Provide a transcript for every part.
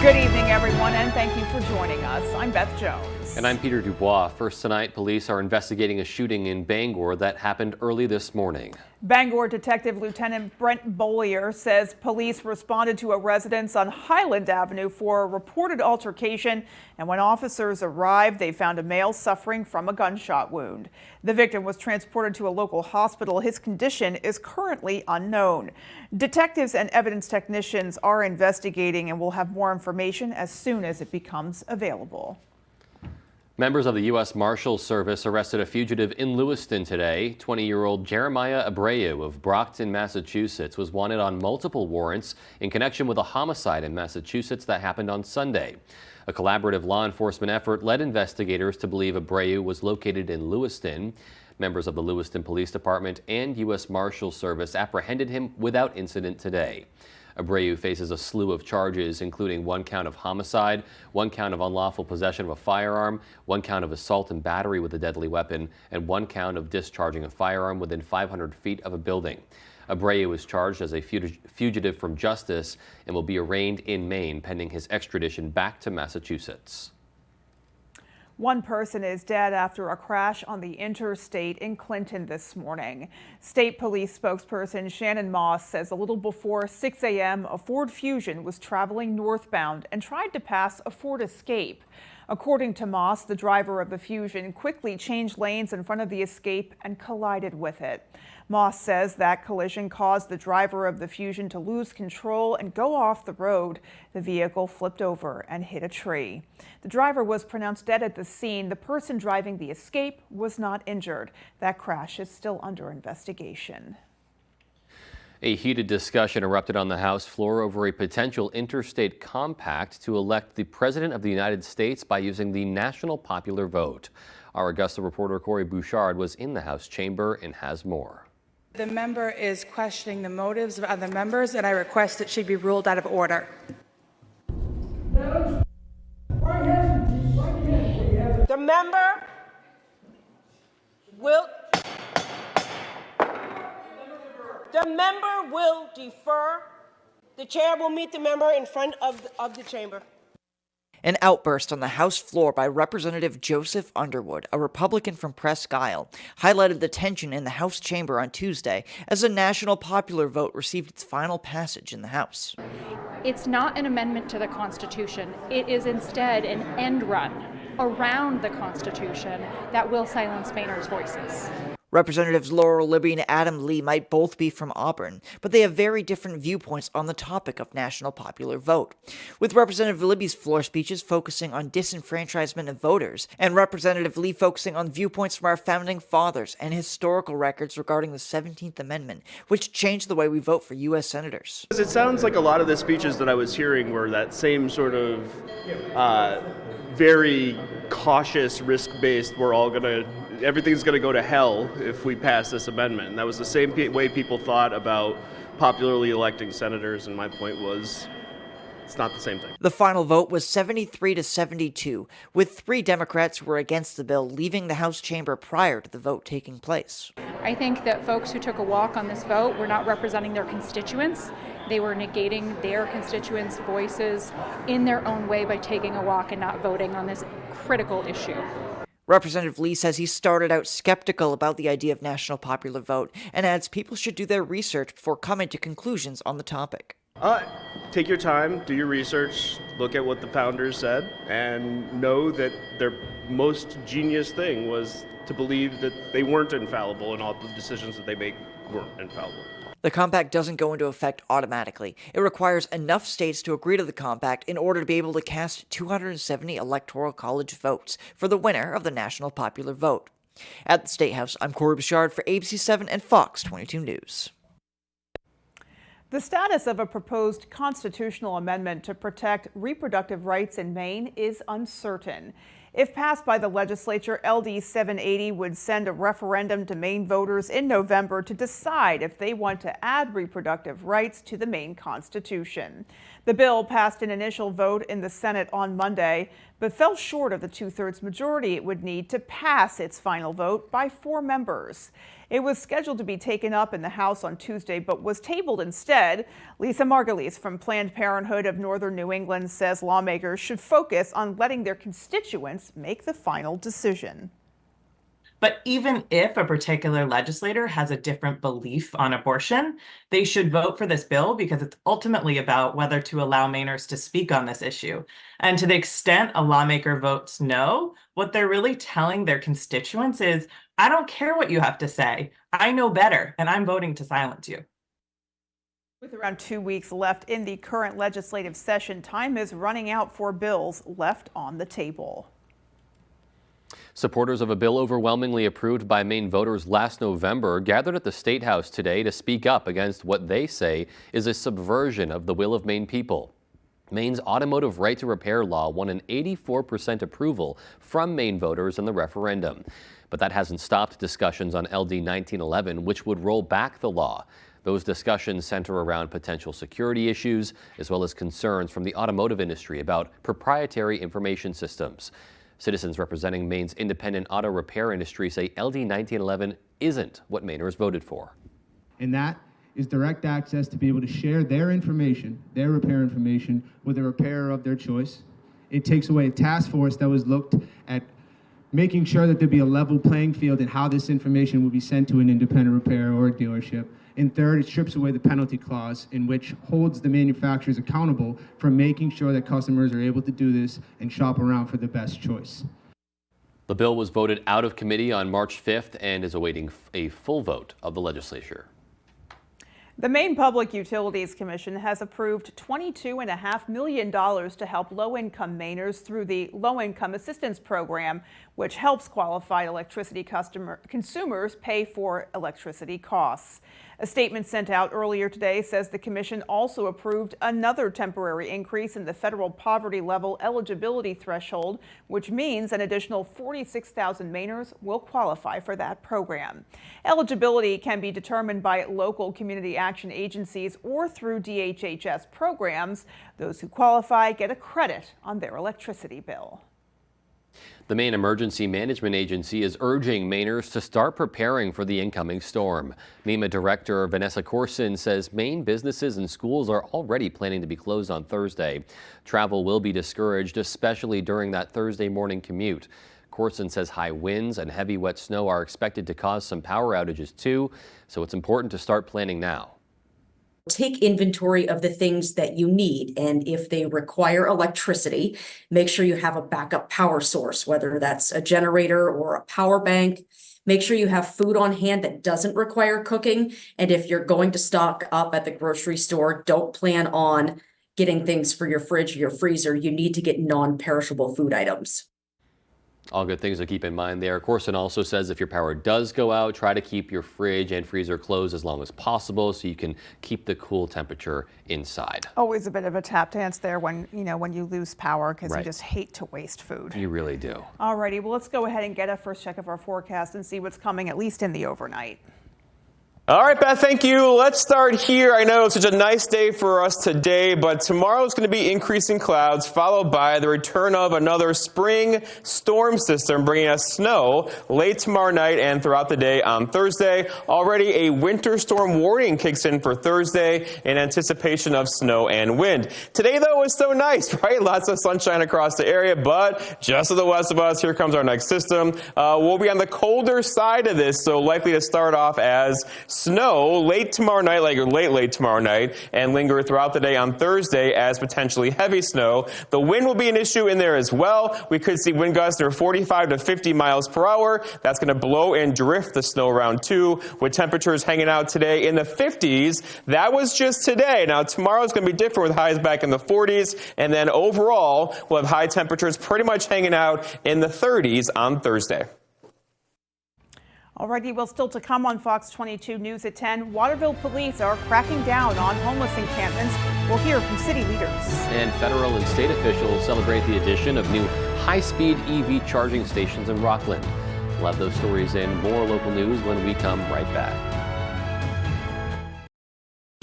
Good evening, everyone, and thank you for joining us. I'm Beth Jones. And I'm Peter Dubois. First tonight, police are investigating a shooting in Bangor that happened early this morning. Bangor Detective Lieutenant Brent Bollier says police responded to a residence on Highland Avenue for a reported altercation, and when officers arrived, they found a male suffering from a gunshot wound. The victim was transported to a local hospital. His condition is currently unknown. Detectives and evidence technicians are investigating and will have more information as soon as it becomes available. Members of the U.S. Marshals Service arrested a fugitive in Lewiston today. 20-year-old Jeremiah Abreu of Brockton, Massachusetts, was wanted on multiple warrants in connection with a homicide in Massachusetts that happened on Sunday. A collaborative law enforcement effort led investigators to believe Abreu was located in Lewiston. Members of the Lewiston Police Department and U.S. Marshals Service apprehended him without incident today. Abreu faces a slew of charges, including 1 count of homicide, 1 count of unlawful possession of a firearm, 1 count of assault and battery with a deadly weapon, and 1 count of discharging a firearm within 500 feet of a building. Abreu is charged as a fugitive from justice and will be arraigned in Maine pending his extradition back to Massachusetts. One person is dead after a crash on the interstate in Clinton this morning. State Police spokesperson Shannon Moss says a little before 6 a.m. a Ford Fusion was traveling northbound and tried to pass a Ford Escape. According to Moss, the driver of the Fusion quickly changed lanes in front of the Escape and collided with it. Moss says that collision caused the driver of the Fusion to lose control and go off the road. The vehicle flipped over and hit a tree. The driver was pronounced dead at the scene. The person driving the Escape was not injured. That crash is still under investigation. A heated discussion erupted on the House floor over a potential interstate compact to elect the President of the United States by using the national popular vote. Our Augusta reporter Corey Bouchard was in the House chamber and has more. The member is questioning the motives of other members, and I request that she be ruled out of order. The member will defer. The chair will meet the member in front of the chamber. An outburst on the House floor by Representative Joseph Underwood, a Republican from Presque Isle, highlighted the tension in the House chamber on Tuesday as the national popular vote received its final passage in the House. It's not an amendment to the Constitution. It is instead an end run around the Constitution that will silence Boehner's voices. Representatives Laurel Libby and Adam Lee might both be from Auburn, but they have very different viewpoints on the topic of national popular vote, with Representative Libby's floor speeches focusing on disenfranchisement of voters, and Representative Lee focusing on viewpoints from our founding fathers and historical records regarding the 17th Amendment, which changed the way we vote for U.S. senators. It sounds like a lot of the speeches that I was hearing were that same sort of very cautious, risk-based, everything's going to go to hell if we pass this amendment. And that was the same way people thought about popularly electing senators, and my point was, it's not the same thing. The final vote was 73 to 72, with 3 Democrats who were against the bill leaving the House chamber prior to the vote taking place. I think that folks who took a walk on this vote were not representing their constituents. They were negating their constituents' voices in their own way by taking a walk and not voting on this critical issue. Representative Lee says he started out skeptical about the idea of national popular vote and adds people should do their research before coming to conclusions on the topic. Take your time, do your research, look at what the founders said, and know that their most genius thing was to believe that they weren't infallible and all the decisions that they make weren't infallible. The compact doesn't go into effect automatically. It requires enough states to agree to the compact in order to be able to cast 270 electoral college votes for the winner of the national popular vote. At the State House, I'm Corey Bouchard for ABC 7 and Fox 22 News. The status of a proposed constitutional amendment to protect reproductive rights in Maine is uncertain. If passed by the legislature, LD 780 would send a referendum to Maine voters in November to decide if they want to add reproductive rights to the Maine Constitution. The bill passed an initial vote in the Senate on Monday, but fell short of the two-thirds majority it would need to pass its final vote by 4 members. It was scheduled to be taken up in the House on Tuesday, but was tabled instead. Lisa Margulies from Planned Parenthood of Northern New England says lawmakers should focus on letting their constituents make the final decision. But even if a particular legislator has a different belief on abortion, they should vote for this bill because it's ultimately about whether to allow Mainers to speak on this issue. And to the extent a lawmaker votes no, what they're really telling their constituents is, I don't care what you have to say. I know better, and I'm voting to silence you. With around 2 weeks left in the current legislative session, time is running out for bills left on the table. Supporters of a bill overwhelmingly approved by Maine voters last November gathered at the State House today to speak up against what they say is a subversion of the will of Maine people. Maine's automotive right to repair law won an 84% approval from Maine voters in the referendum. But that hasn't stopped discussions on LD 1911, which would roll back the law. Those discussions center around potential security issues, as well as concerns from the automotive industry about proprietary information systems. Citizens representing Maine's independent auto repair industry say LD 1911 isn't what Mainers voted for. And that is direct access to be able to share their information, their repair information, with a repairer of their choice. It takes away a task force that was looked at making sure that there'd be a level playing field in how this information would be sent to an independent repairer or a dealership. And third, it strips away the penalty clause, in which holds the manufacturers accountable for making sure that customers are able to do this and shop around for the best choice. The bill was voted out of committee on March 5th and is awaiting a full vote of the legislature. The Maine Public Utilities Commission has approved $22.5 million to help low-income Mainers through the Low-Income Assistance Program, which helps qualified electricity consumers pay for electricity costs. A statement sent out earlier today says the commission also approved another temporary increase in the federal poverty level eligibility threshold, which means an additional 46,000 Mainers will qualify for that program. Eligibility can be determined by local community action agencies or through DHHS programs. Those who qualify get a credit on their electricity bill. The Maine Emergency Management Agency is urging Mainers to start preparing for the incoming storm. MEMA Director Vanessa Corson says Maine businesses and schools are already planning to be closed on Thursday. Travel will be discouraged, especially during that Thursday morning commute. Corson says high winds and heavy wet snow are expected to cause some power outages too, so it's important to start planning now. Take inventory of the things that you need, and if they require electricity, make sure you have a backup power source, whether that's a generator or a power bank. Make sure you have food on hand that doesn't require cooking, and if you're going to stock up at the grocery store, don't plan on getting things for your fridge or your freezer. You need to get non-perishable food items. All good things to keep in mind there. Corson also says if your power does go out, try to keep your fridge and freezer closed as long as possible so you can keep the cool temperature inside. Always a bit of a tap dance there when you lose power, because Right. you just hate to waste food. You really do. Alrighty, well, let's go ahead and get a first check of our forecast and see what's coming, at least in the overnight. All right, Beth, thank you. Let's start here. I know it's such a nice day for us today, but tomorrow is going to be increasing clouds, followed by the return of another spring storm system, bringing us snow late tomorrow night and throughout the day on Thursday. Already a winter storm warning kicks in for Thursday in anticipation of snow and wind. Today, though, is so nice, right? Lots of sunshine across the area, but just to the west of us, here comes our next system. We'll be on the colder side of this, so likely to start off as snow late tomorrow night, like late tomorrow night, and linger throughout the day on Thursday as potentially heavy snow. The wind will be an issue in there as well. We could see wind gusts near 45 to 50 miles per hour. That's going to blow and drift the snow around too, with temperatures hanging out today in the 50s. That was just today. Now tomorrow is going to be different with highs back in the 40s, and then overall we'll have high temperatures pretty much hanging out in the 30s on Thursday. Alrighty, well, still to come on Fox 22 News at 10, Waterville police are cracking down on homeless encampments. We'll hear from city leaders. And federal and state officials celebrate the addition of new high-speed EV charging stations in Rockland. We'll have those stories and more local news when we come right back.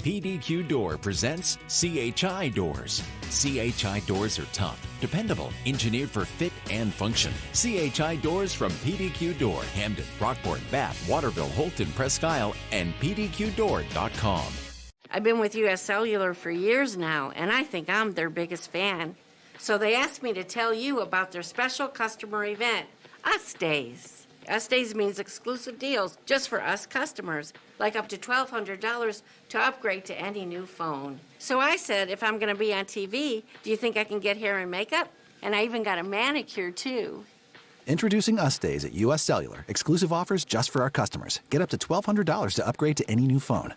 PDQ Door presents CHI Doors. CHI Doors are tough, dependable, engineered for fit and function. CHI Doors from PDQ Door, Hamden, Rockport, Bath, Waterville, Holton, Presque Isle, and PDQDoor.com. I've been with U.S. Cellular for years now, and I think I'm their biggest fan. So they asked me to tell you about their special customer event, Us Days. Us Days means exclusive deals just for us customers, like up to $1,200 to upgrade to any new phone. So I said, if I'm going to be on TV, do you think I can get hair and makeup? And I even got a manicure, too. Introducing Us Days at U.S. Cellular. Exclusive offers just for our customers. Get up to $1,200 to upgrade to any new phone.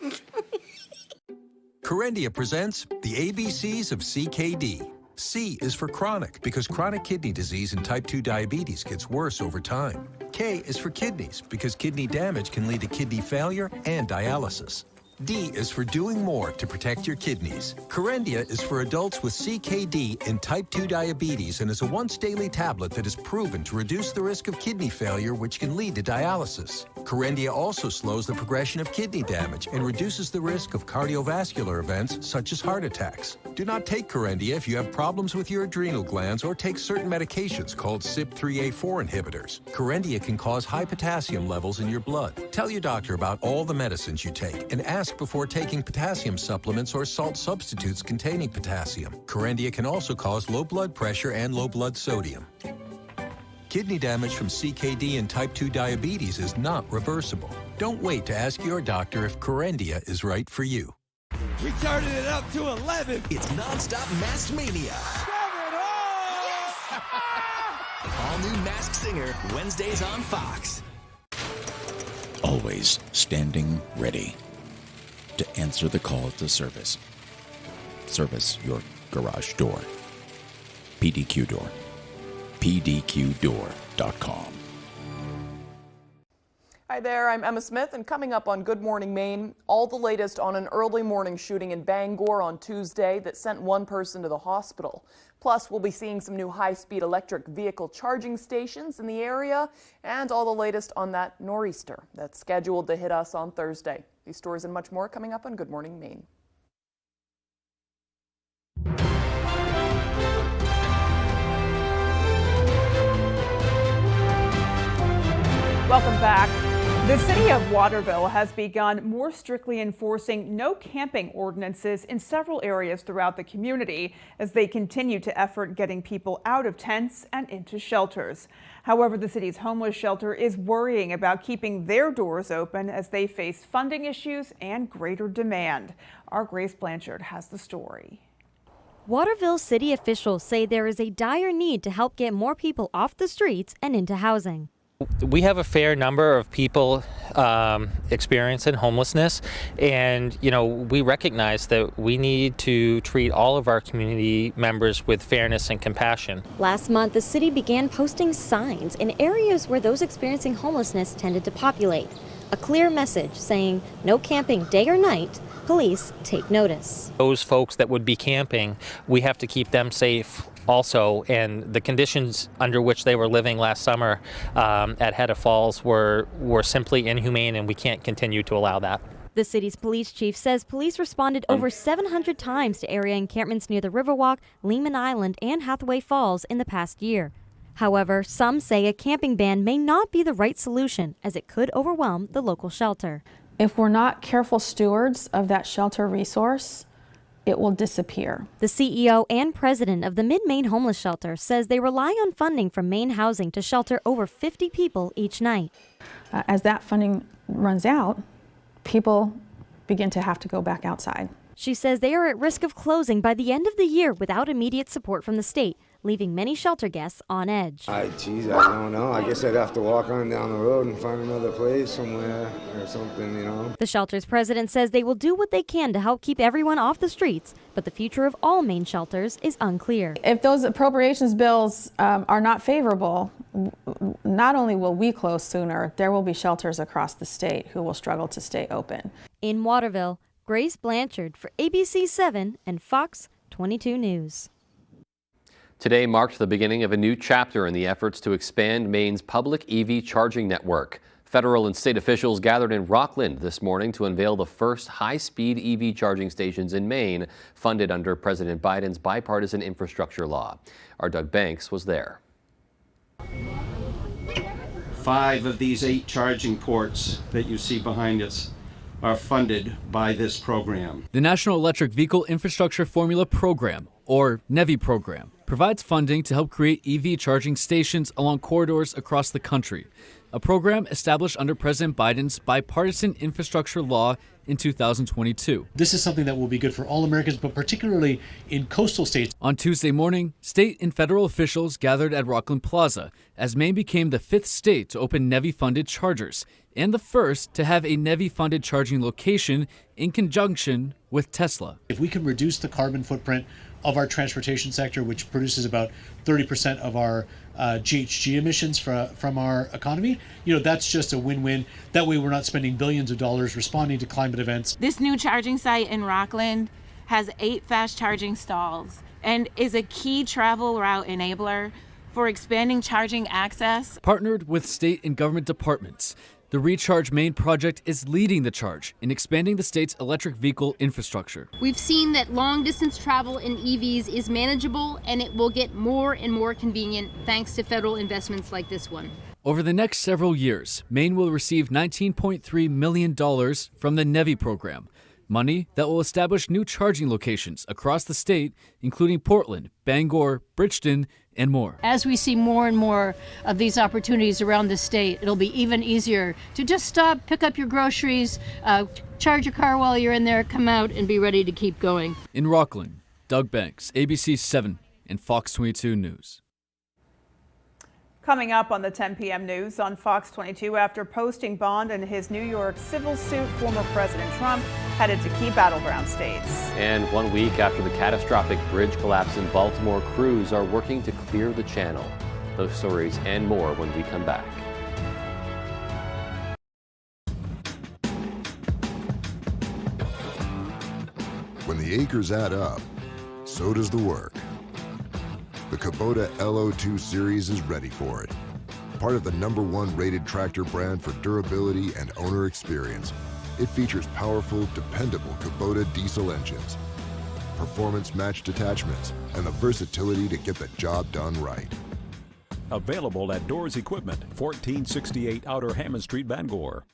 Corendia presents the ABCs of CKD. C is for chronic, because chronic kidney disease and type 2 diabetes gets worse over time. K is for kidneys, because kidney damage can lead to kidney failure and dialysis. D is for doing more to protect your kidneys. Corendia is for adults with CKD and type 2 diabetes and is a once-daily tablet that is proven to reduce the risk of kidney failure, which can lead to dialysis. Corendia also slows the progression of kidney damage and reduces the risk of cardiovascular events such as heart attacks. Do not take Corendia if you have problems with your adrenal glands or take certain medications called CYP3A4 inhibitors. Corendia can cause high potassium levels in your blood. Tell your doctor about all the medicines you take and ask before taking potassium supplements or salt substitutes containing potassium. Corendia can also cause low blood pressure and low blood sodium. Kidney damage from CKD and type 2 diabetes is not reversible. Don't wait to ask your doctor if Corendia is right for you. We turning it up to 11. It's nonstop Masked Mania. All new Masked Singer, Wednesdays on Fox. Always standing ready to answer the call to service. Service your garage door. PDQ Door. PDQDoor.com. Hi there, I'm Emma Smith, and coming up on Good Morning Maine, all the latest on an early morning shooting in Bangor on Tuesday that sent one person to the hospital. Plus, we'll be seeing some new high-speed electric vehicle charging stations in the area, and all the latest on that nor'easter that's scheduled to hit us on Thursday. These stories and much more coming up on Good Morning Maine. Welcome back. The city of Waterville has begun more strictly enforcing no camping ordinances in several areas throughout the community as they continue to effort getting people out of tents and into shelters. However, the city's homeless shelter is worrying about keeping their doors open as they face funding issues and greater demand. Our Grace Blanchard has the story. Waterville city officials say there is a dire need to help get more people off the streets and into housing. We have a fair number of people experiencing homelessness, and we recognize that we need to treat all of our community members with fairness and compassion. Last month, the city began posting signs in areas where those experiencing homelessness tended to populate. A clear message saying, no camping day or night. Police take notice. Those folks that would be camping, we have to keep them safe also, and the conditions under which they were living last summer at Hedda Falls were simply inhumane, and we can't continue to allow that. The city's police chief says police responded over 700 times to area encampments near the Riverwalk, Lehman Island, and Hathaway Falls in the past year. However, some say a camping ban may not be the right solution, as it could overwhelm the local shelter. If we're not careful stewards of that shelter resource, it will disappear. The CEO and president of the Mid-Maine Homeless Shelter says they rely on funding from Maine Housing to shelter over 50 people each night. As that funding runs out, people begin to have to go back outside. She says they are at risk of closing by the end of the year without immediate support from the state, leaving many shelter guests on edge. Geez, I don't know. I guess I'd have to walk on down the road and find another place somewhere or something, The shelter's president says they will do what they can to help keep everyone off the streets, but the future of all Maine shelters is unclear. If those appropriations bills are not favorable, not only will we close sooner, there will be shelters across the state who will struggle to stay open. In Waterville, Grace Blanchard for ABC 7 and Fox 22 News. Today marked the beginning of a new chapter in the efforts to expand Maine's public EV charging network. Federal and state officials gathered in Rockland this morning to unveil the first high-speed EV charging stations in Maine, funded under President Biden's bipartisan infrastructure law. Our Doug Banks was there. 5 of these 8 charging ports that you see behind us are funded by this program. The National Electric Vehicle Infrastructure Formula Program, or NEVI program, provides funding to help create EV charging stations along corridors across the country, a program established under President Biden's bipartisan infrastructure law in 2022. This is something that will be good for all Americans, but particularly in coastal states. On Tuesday morning, state and federal officials gathered at Rockland Plaza as Maine became the 5th state to open NEVI-funded chargers and the first to have a NEVI-funded charging location in conjunction with Tesla. If we can reduce the carbon footprint of our transportation sector, which produces about 30% of our GHG emissions from our economy, that's just a win-win. That way we're not spending billions of dollars responding to climate events. This new charging site in Rockland has 8 fast charging stalls and is a key travel route enabler for expanding charging access. Partnered with state and government departments, the Recharge Maine project is leading the charge in expanding the state's electric vehicle infrastructure. We've seen that long-distance travel in EVs is manageable, and it will get more and more convenient thanks to federal investments like this one. Over the next several years, Maine will receive $19.3 million from the NEVI program, money that will establish new charging locations across the state, including Portland, Bangor, Bridgeton, and more. As we see more and more of these opportunities around the state, it'll be even easier to just stop, pick up your groceries, charge your car while you're in there, come out, and be ready to keep going. In Rockland, Doug Banks, ABC 7 and Fox 22 News. Coming up on the 10 p.m. news on Fox 22, after posting bond in his New York civil suit, former President Trump headed to key battleground states. And 1 week after the catastrophic bridge collapse in Baltimore, crews are working to clear the channel. Those stories and more when we come back. When the acres add up, so does the work. The Kubota LO2 series is ready for it. Part of the #1 rated tractor brand for durability and owner experience, it features powerful, dependable Kubota diesel engines, performance-matched attachments, and the versatility to get the job done right. Available at Doors Equipment, 1468 Outer Hammond Street, Bangor.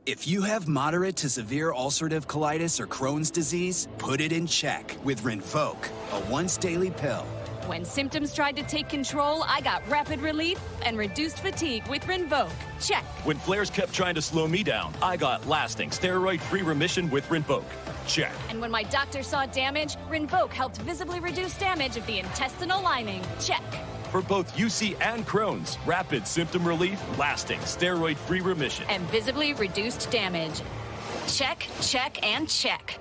If you have moderate to severe ulcerative colitis or Crohn's disease, put it in check with Rinvoq, a once-daily pill. When symptoms tried to take control, I got rapid relief and reduced fatigue with Rinvoq. Check. When flares kept trying to slow me down, I got lasting steroid-free remission with Rinvoq. Check. And when my doctor saw damage, Rinvoq helped visibly reduce damage of the intestinal lining. Check. For both UC and Crohn's, rapid symptom relief, lasting steroid-free remission. And visibly reduced damage. Check, check, and check.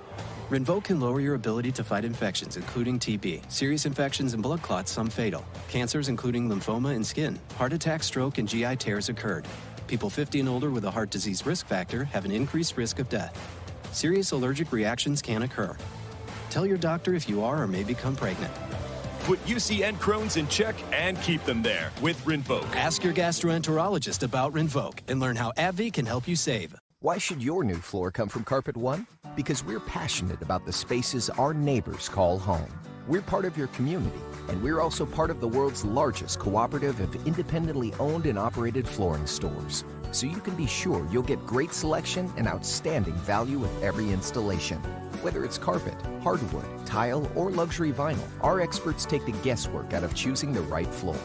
Rinvoq can lower your ability to fight infections, including TB, serious infections and blood clots, some fatal. Cancers, including lymphoma and skin. Heart attack, stroke, and GI tears occurred. People 50 and older with a heart disease risk factor have an increased risk of death. Serious allergic reactions can occur. Tell your doctor if you are or may become pregnant. Put UC and Crohn's in check and keep them there with Rinvoq. Ask your gastroenterologist about Rinvoq and learn how AbbVie can help you save. Why should your new floor come from Carpet One? Because we're passionate about the spaces our neighbors call home. We're part of your community, and we're also part of the world's largest cooperative of independently owned and operated flooring stores. So you can be sure you'll get great selection and outstanding value with every installation. Whether it's carpet, hardwood, tile, or luxury vinyl, our experts take the guesswork out of choosing the right floor.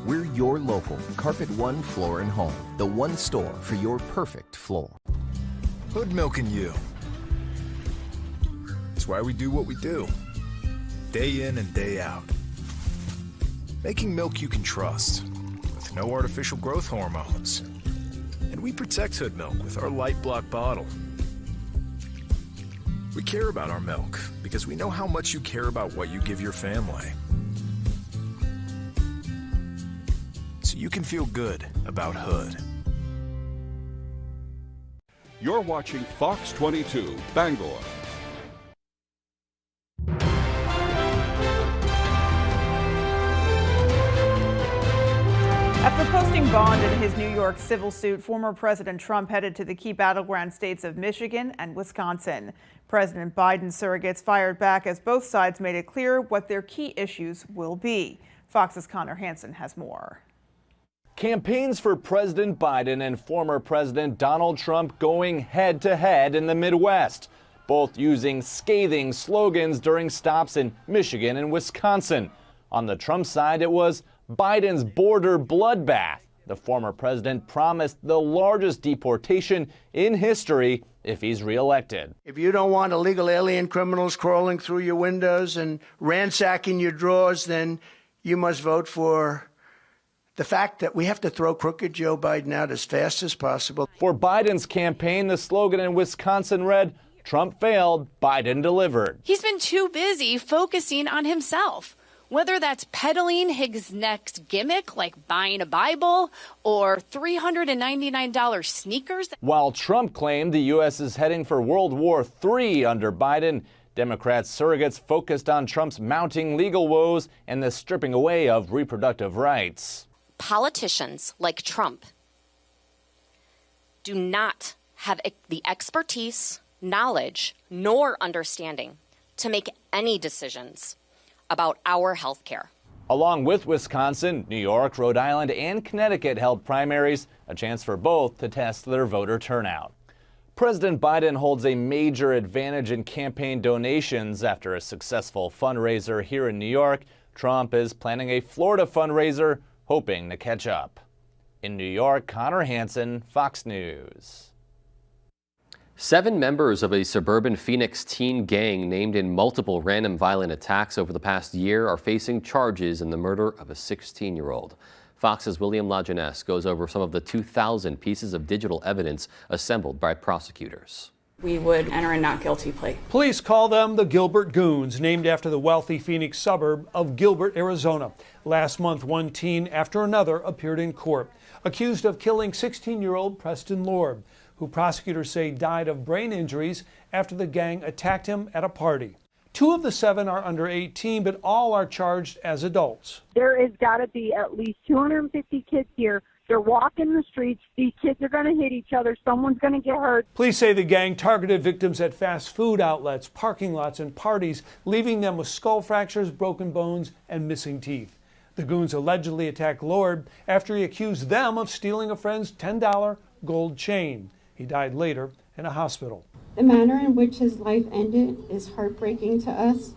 We're your local Carpet One Floor and Home, the one store for your perfect floor. Hood milking you. It's why we do what we do, day in and day out. Making milk you can trust, with no artificial growth hormones. And we protect Hood milk with our light block bottle. We care about our milk because we know how much you care about what you give your family. So you can feel good about Hood. You're watching Fox 22, Bangor. After posting bond in his New York civil suit, former President Trump headed to the key battleground states of Michigan and Wisconsin. President Biden's surrogates fired back as both sides made it clear what their key issues will be. Fox's Connor Hansen has more. Campaigns for President Biden and former President Donald Trump going head-to-head in the Midwest, both using scathing slogans during stops in Michigan and Wisconsin. On the Trump side, it was Biden's border bloodbath. The former president promised the largest deportation in history if he's reelected. If you don't want illegal alien criminals crawling through your windows and ransacking your drawers, then you must vote for the fact that we have to throw crooked Joe Biden out as fast as possible. For Biden's campaign, the slogan in Wisconsin read, "Trump failed, Biden delivered." He's been too busy focusing on himself. Whether that's peddling his next gimmick, like buying a Bible, or $399 sneakers. While Trump claimed the U.S. is heading for World War III under Biden, Democrat surrogates focused on Trump's mounting legal woes and the stripping away of reproductive rights. Politicians like Trump do not have the expertise, knowledge, nor understanding to make any decisions about our health care. Along with Wisconsin, New York, Rhode Island, and Connecticut held primaries, a chance for both to test their voter turnout. President Biden holds a major advantage in campaign donations after a successful fundraiser here in New York. Trump is planning a Florida fundraiser, hoping to catch up. In New York, Connor Hansen, Fox News. 7 members of a suburban Phoenix teen gang named in multiple random violent attacks over the past year are facing charges in the murder of a 16-year-old. Fox's William LaJeunesse goes over some of the 2,000 pieces of digital evidence assembled by prosecutors. We would enter a not guilty plea. Police call them the Gilbert Goons, named after the wealthy Phoenix suburb of Gilbert, Arizona. Last month, one teen after another appeared in court, accused of killing 16-year-old Preston Lord, who prosecutors say died of brain injuries after the gang attacked him at a party. 2 of the 7 are under 18, but all are charged as adults. There has got to be at least 250 kids here. They're walking the streets. These kids are going to hit each other. Someone's going to get hurt. Police say the gang targeted victims at fast food outlets, parking lots, and parties, leaving them with skull fractures, broken bones, and missing teeth. The goons allegedly attacked Lord after he accused them of stealing a friend's $10 gold chain. He died later in a hospital. The manner in which his life ended is heartbreaking to us.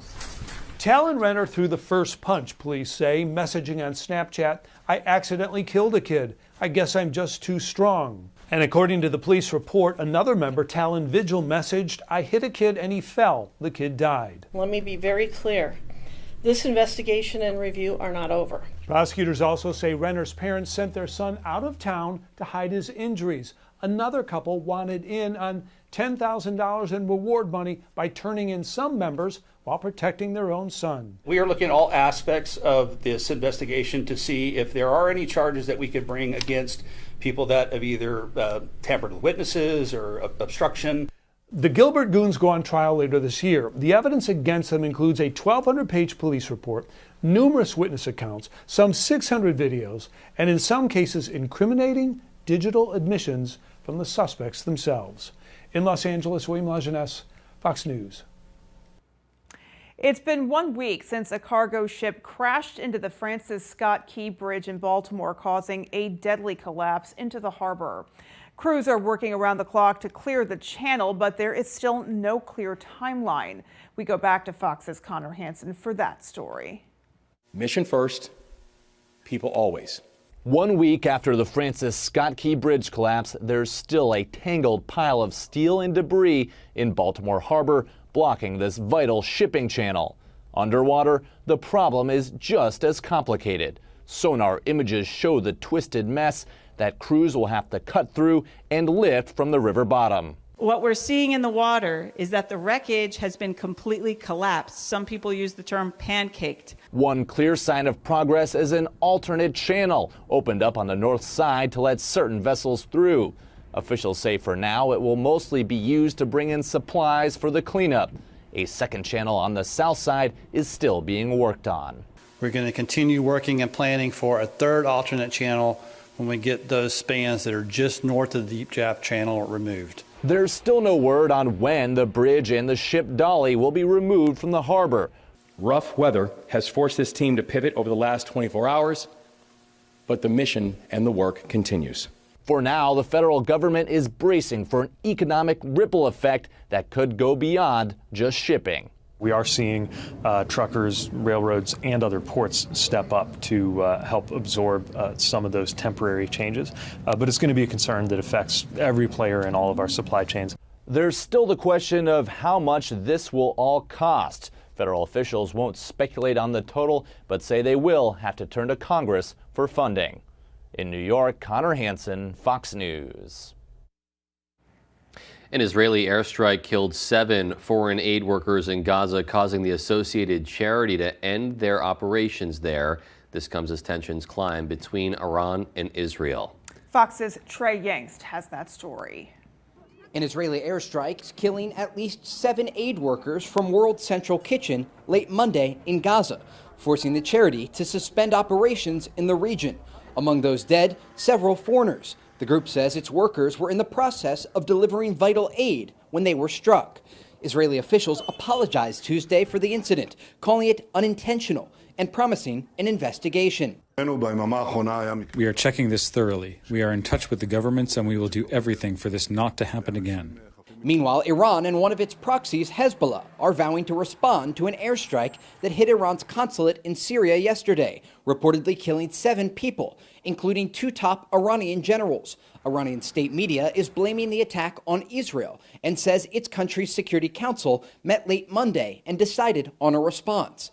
Talon Renner threw the first punch, police say, messaging on Snapchat, "I accidentally killed a kid. I guess I'm just too strong." And according to the police report, another member, Talon Vigil, messaged, "I hit a kid and he fell. The kid died." Let me be very clear. This investigation and review are not over. Prosecutors also say Renner's parents sent their son out of town to hide his injuries. Another couple wanted in on $10,000 in reward money by turning in some members while protecting their own son. We are looking at all aspects of this investigation to see if there are any charges that we could bring against people that have either tampered with witnesses or obstruction. The Gilbert Goons go on trial later this year. The evidence against them includes a 1,200-page police report, numerous witness accounts, some 600 videos, and in some cases incriminating digital admissions from the suspects themselves. In Los Angeles, William LaJeunesse, Fox News. It's been 1 week since a cargo ship crashed into the Francis Scott Key Bridge in Baltimore, causing a deadly collapse into the harbor. Crews are working around the clock to clear the channel, but there is still no clear timeline. We go back to Fox's Connor Hansen for that story. Mission first, people always. 1 week after the Francis Scott Key Bridge collapse, there's still a tangled pile of steel and debris in Baltimore Harbor, blocking this vital shipping channel. Underwater, the problem is just as complicated. Sonar images show the twisted mess that crews will have to cut through and lift from the river bottom. What we're seeing in the water is that the wreckage has been completely collapsed. Some people use the term pancaked. One clear sign of progress is an alternate channel opened up on the north side to let certain vessels through. Officials say for now it will mostly be used to bring in supplies for the cleanup. A second channel on the south side is still being worked on. We're going to continue working and planning for a third alternate channel when we get those spans that are just north of the Deep Draft Channel removed. There's still no word on when the bridge and the ship dolly will be removed from the harbor. Rough weather has forced this team to pivot over the last 24 hours, but the mission and the work continues. For now, the federal government is bracing for an economic ripple effect that could go beyond just shipping. We are seeing truckers, railroads, and other ports step up to help absorb some of those temporary changes. But it's going to be a concern that affects every player in all of our supply chains. There's still the question of how much this will all cost. Federal officials won't speculate on the total, but say they will have to turn to Congress for funding. In New York, Connor Hansen, Fox News. An Israeli airstrike killed 7 foreign aid workers in Gaza, causing the Associated Charity to end their operations there. This comes as tensions climb between Iran and Israel. Fox's Trey Yangst has that story. An Israeli airstrike killing at least 7 aid workers from World Central Kitchen late Monday in Gaza, forcing the charity to suspend operations in the region. Among those dead, several foreigners. The group says its workers were in the process of delivering vital aid when they were struck. Israeli officials apologized Tuesday for the incident, calling it unintentional and promising an investigation. We are checking this thoroughly. We are in touch with the governments and we will do everything for this not to happen again. Meanwhile, Iran and one of its proxies, Hezbollah, are vowing to respond to an airstrike that hit Iran's consulate in Syria yesterday, reportedly killing 7 people, including 2 top Iranian generals. Iranian state media is blaming the attack on Israel and says its country's Security Council met late Monday and decided on a response.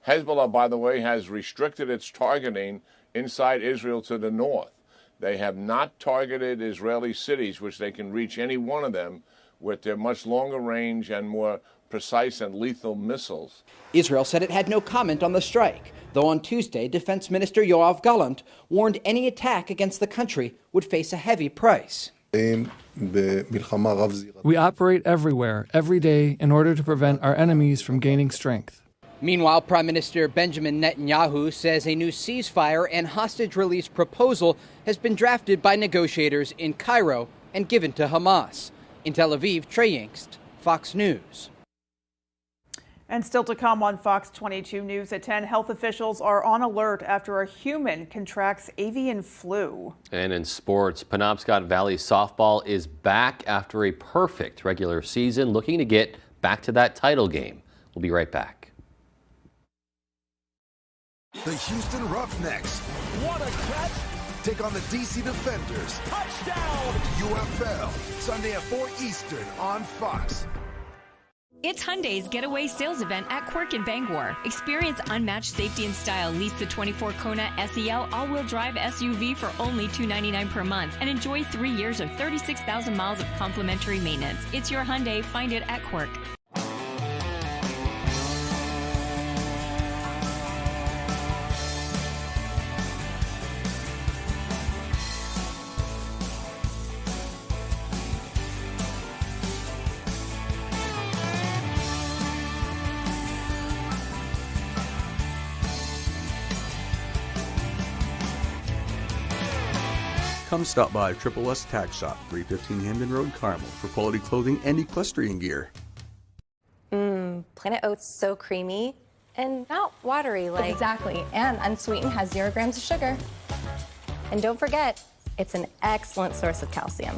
Hezbollah, by the way, has restricted its targeting inside Israel to the north. They have not targeted Israeli cities, which they can reach any one of them with their much longer range and more precise and lethal missiles. Israel said it had no comment on the strike, though on Tuesday, Defense Minister Yoav Gallant warned any attack against the country would face a heavy price. We operate everywhere, every day, in order to prevent our enemies from gaining strength. Meanwhile, Prime Minister Benjamin Netanyahu says a new ceasefire and hostage release proposal has been drafted by negotiators in Cairo and given to Hamas. In Tel Aviv, Trey Yangst, Fox News. And still to come on Fox 22 News at 10, health officials are on alert after a human contracts avian flu. And in sports, Penobscot Valley softball is back after a perfect regular season, looking to get back to that title game. We'll be right back. The Houston Roughnecks. What a catch! Take on the DC Defenders. Touchdown! UFL, Sunday at 4 Eastern on Fox. It's Hyundai's Getaway Sales Event at Quirk in Bangor. Experience unmatched safety and style. Lease the 24 Kona SEL all-wheel drive SUV for only $299 per month and enjoy 3 years of 36,000 miles of complimentary maintenance. It's your Hyundai. Find it at Quirk. Come stop by Triple S Tack Shop, 315 Hamden Road, Carmel, for quality clothing and equestrian gear. Planet Oats so creamy and not watery like. Exactly, and unsweetened, has 0 grams of sugar. And don't forget, it's an excellent source of calcium.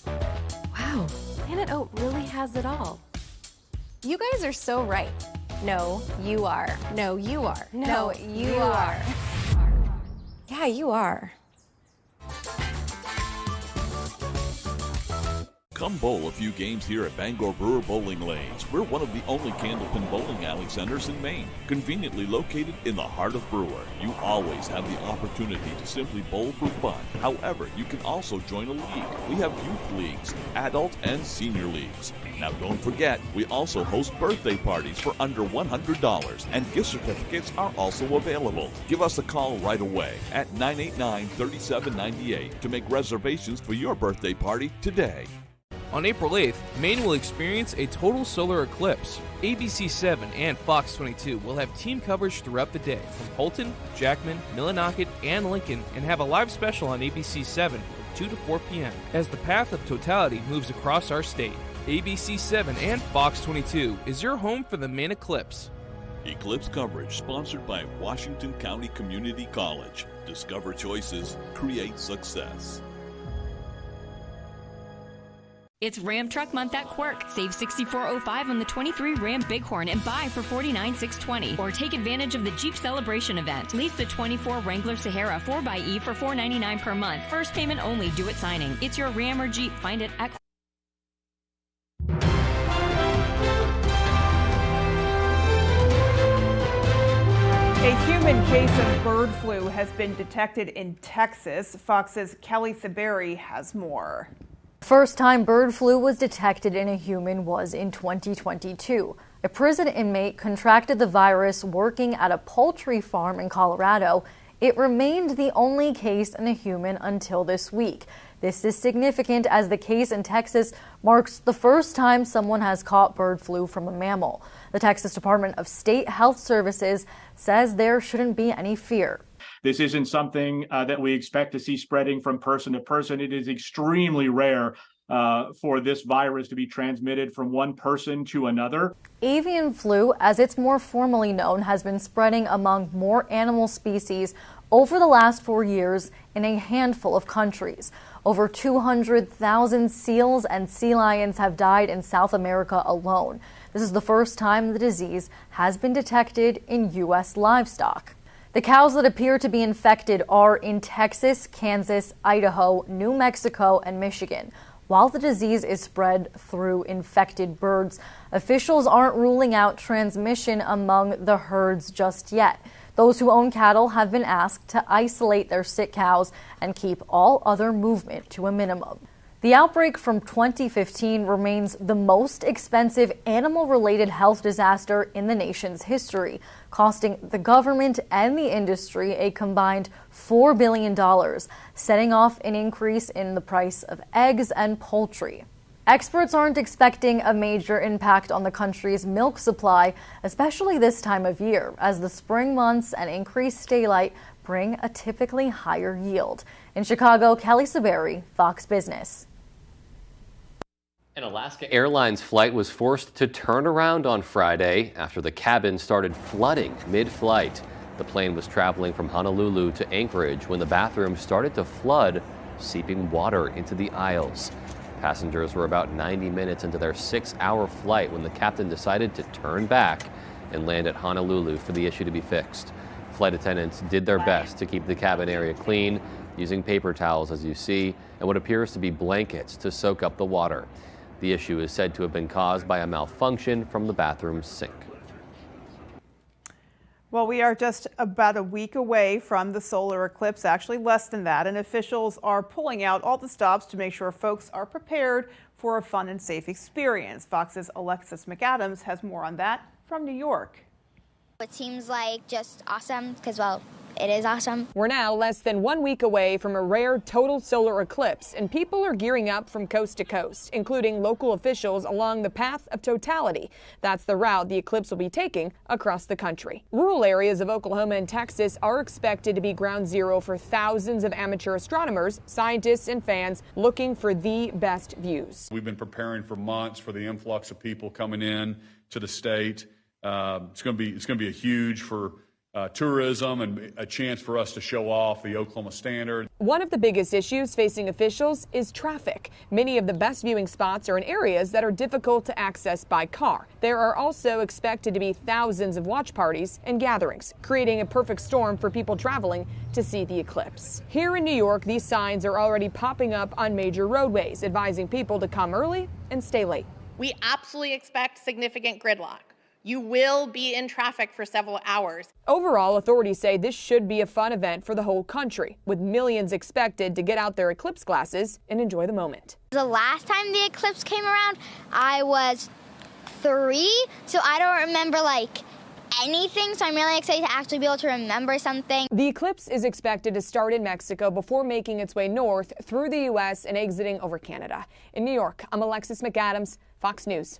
Wow, Planet Oat really has it all. You guys are so right. No, you are. No, you are. No, you are. Yeah, you are. Come bowl a few games here at Bangor Brewer Bowling Lanes. We're one of the only candlepin bowling alley centers in Maine, conveniently located in the heart of Brewer. You always have the opportunity to simply bowl for fun. However, you can also join a league. We have youth leagues, adult and senior leagues. Now don't forget, we also host birthday parties for under $100, and gift certificates are also available. Give us a call right away at 989-3798 to make reservations for your birthday party today. On April 8th, Maine will experience a total solar eclipse. ABC 7 and Fox 22 will have team coverage throughout the day from Holton, Jackman, Millinocket, and Lincoln, and have a live special on ABC 7 from 2 to 4 p.m. as the path of totality moves across our state. ABC 7 and Fox 22 is your home for the Maine eclipse. Eclipse coverage sponsored by Washington County Community College. Discover choices, create success. It's Ram Truck Month at Quirk. Save $64.05 on the 23 Ram Bighorn and buy for $49,620. Or take advantage of the Jeep Celebration event. Lease the 24 Wrangler Sahara 4xE for $499 per month. First payment only, due at signing. It's your Ram or Jeep. Find it at A human case of bird flu has been detected in Texas. Fox's Kelly Saberi has more. First time bird flu was detected in a human was in 2022. A prison inmate contracted the virus working at a poultry farm in Colorado. It remained the only case in a human until this week. This is significant as the case in Texas marks the first time someone has caught bird flu from a mammal. The Texas Department of State Health Services says there shouldn't be any fear. This isn't something that we expect to see spreading from person to person. It is extremely rare for this virus to be transmitted from one person to another. Avian flu, as it's more formally known, has been spreading among more animal species over the last 4 years in a handful of countries. Over 200,000 seals and sea lions have died in South America alone. This is the first time the disease has been detected in U.S. livestock. The cows that appear to be infected are in Texas, Kansas, Idaho, New Mexico, and Michigan. While the disease is spread through infected birds, officials aren't ruling out transmission among the herds just yet. Those who own cattle have been asked to isolate their sick cows and keep all other movement to a minimum. The outbreak from 2015 remains the most expensive animal-related health disaster in the nation's history, costing the government and the industry a combined $4 billion, setting off an increase in the price of eggs and poultry. Experts aren't expecting a major impact on the country's milk supply, especially this time of year, as the spring months and increased daylight bring a typically higher yield. In Chicago, Kelly Saberi, Fox Business. An Alaska Airlines flight was forced to turn around on Friday after the cabin started flooding mid-flight. The plane was traveling from Honolulu to Anchorage when the bathroom started to flood, seeping water into the aisles. Passengers were about 90 minutes into their 6-hour flight when the captain decided to turn back and land at Honolulu for the issue to be fixed. Flight attendants did their best to keep the cabin area clean, using paper towels, as you see, and what appears to be blankets to soak up the water. The issue is said to have been caused by a malfunction from the bathroom sink. Well, we are just about a week away from the solar eclipse, actually less than that, and officials are pulling out all the stops to make sure folks are prepared for a fun and safe experience. Fox's Alexis McAdams has more on that from New York. It seems like just awesome because, well, it is awesome. We're now less than 1 week away from a rare total solar eclipse, and people are gearing up from coast to coast, including local officials along the path of totality. That's the route the eclipse will be taking across the country. Rural areas of Oklahoma and Texas are expected to be ground zero for thousands of amateur astronomers, scientists, and fans looking for the best views. We've been preparing for months for the influx of people coming in to the state. It's going to be a huge for tourism and a chance for us to show off the Oklahoma Standard. One of the biggest issues facing officials is traffic. Many of the best viewing spots are in areas that are difficult to access by car. There are also expected to be thousands of watch parties and gatherings, creating a perfect storm for people traveling to see the eclipse. Here in New York, these signs are already popping up on major roadways, advising people to come early and stay late. We absolutely expect significant gridlock. You will be in traffic for several hours. Overall, authorities say this should be a fun event for the whole country, with millions expected to get out their eclipse glasses and enjoy the moment. The last time the eclipse came around, I was 3, so I don't remember like anything, so I'm really excited to actually be able to remember something. The eclipse is expected to start in Mexico before making its way north through the U.S. and exiting over Canada. In New York, I'm Alexis McAdams, Fox News.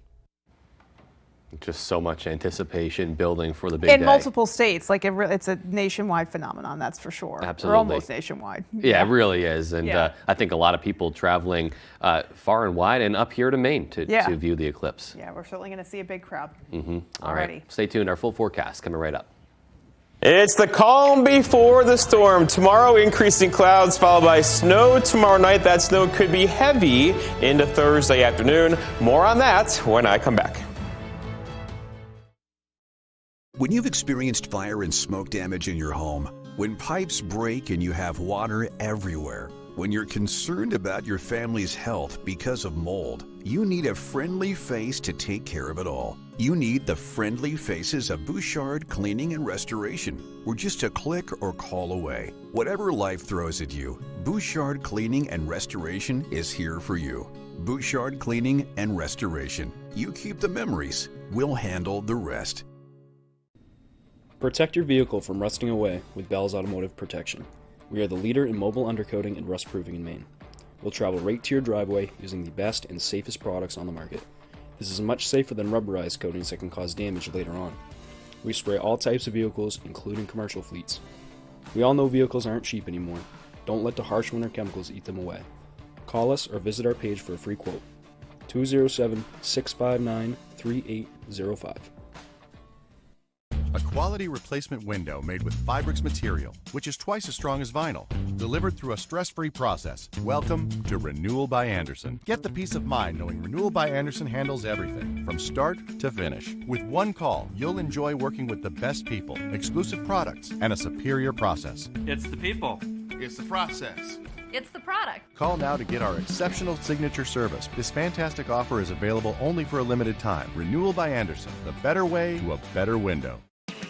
Just so much anticipation building for the big day. In multiple states, like it's a nationwide phenomenon, that's for sure. Absolutely. Or almost nationwide. Yeah, it really is. And I think a lot of people traveling far and wide and up here to Maine to view the eclipse. Yeah, we're certainly going to see a big crowd. All right. Stay tuned. Our full forecast coming right up. It's the calm before the storm. Tomorrow, increasing clouds followed by snow tomorrow night. That snow could be heavy into Thursday afternoon. More on that when I come back. When you've experienced fire and smoke damage in your home, when pipes break and you have water everywhere, when you're concerned about your family's health because of mold, you need a friendly face to take care of it all. You need the friendly faces of Bouchard Cleaning and Restoration. We're just a click or call away. Whatever life throws at you, Bouchard Cleaning and Restoration is here for you. Bouchard Cleaning and Restoration. You keep the memories, we'll handle the rest. Protect your vehicle from rusting away with Bell's Automotive Protection. We are the leader in mobile undercoating and rust proofing in Maine. We'll travel right to your driveway using the best and safest products on the market. This is much safer than rubberized coatings that can cause damage later on. We spray all types of vehicles, including commercial fleets. We all know vehicles aren't cheap anymore. Don't let the harsh winter chemicals eat them away. Call us or visit our page for a free quote. 207-659-3805. A quality replacement window made with Fibrix material, which is twice as strong as vinyl, delivered through a stress-free process. Welcome to Renewal by Andersen. Get the peace of mind knowing Renewal by Andersen handles everything, from start to finish. With one call, you'll enjoy working with the best people, exclusive products, and a superior process. It's the people. It's the process. It's the product. Call now to get our exceptional signature service. This fantastic offer is available only for a limited time. Renewal by Andersen, the better way to a better window.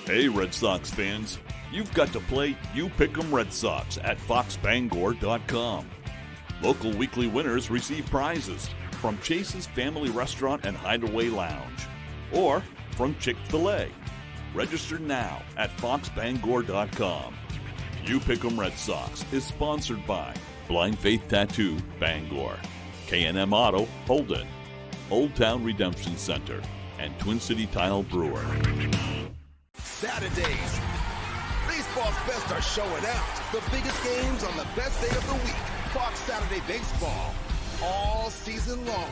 Hey, Red Sox fans, you've got to play You Pick'em Red Sox at foxbangor.com. Local weekly winners receive prizes from Chase's Family Restaurant and Hideaway Lounge or from Chick-fil-A. Register now at foxbangor.com. You Pick'em Red Sox is sponsored by Blind Faith Tattoo, Bangor, K&M Auto, Holden, Old Town Redemption Center, and Twin City Tile Brewer. Saturdays, baseball's best are showing out. The biggest games on the best day of the week. Fox Saturday Baseball, all season long.